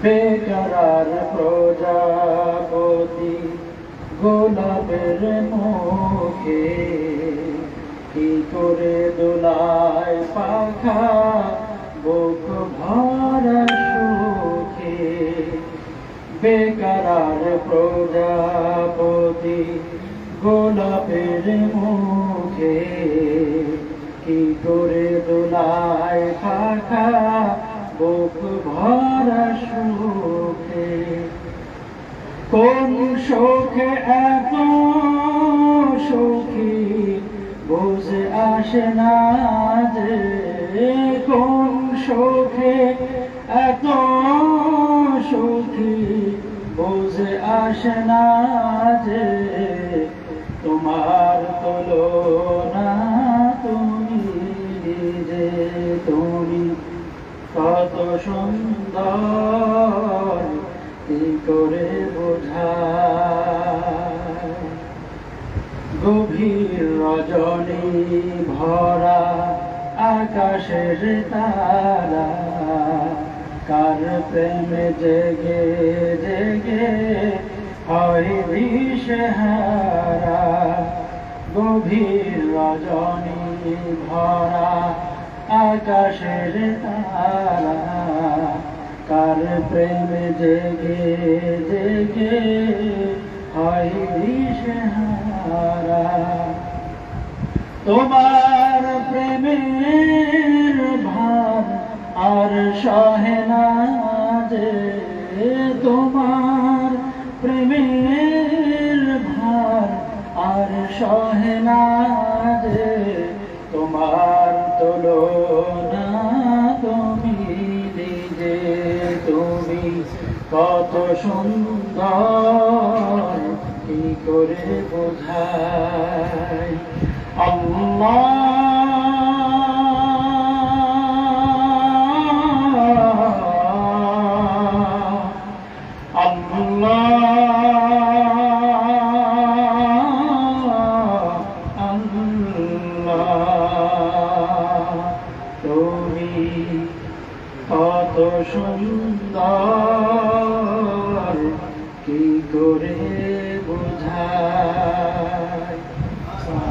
বেকারার প্রজাপতি গোলাপের মুখে কি করে দোলায় পাখা বুক ভরা সুখে। বেকারার প্রজাপতি গোলাপের মুখে কি করে দোলায় পাখা বুক ভরা সুখে। কোন সুখে এত সুখী বুঝে আসে না যে, কোন সুখে এত সুখী বুঝে আসে না যে, তোমার তুলনা তুমি নিজে। তুমি কত সুন্দর কি করে বোঝায়। গভীর রজনী ভরা আকাশের তারা কার প্রেমে জেগে জেগে হয় দিশেহারা। গভীর রজনী ভরা আকাশের তারা কার প্রেমে জেগে জেগে হয় দিশেহারা। তোমার প্রেমের ভার আর সহে না যে, তোমার প্রেমের ভার আর সহে না যে, তোমার তুলনা তুমি নিজে। তুমি কত সুন্দর কি করে বোঝাই। তুমি কত সুন্দর কি করে বোঝাই।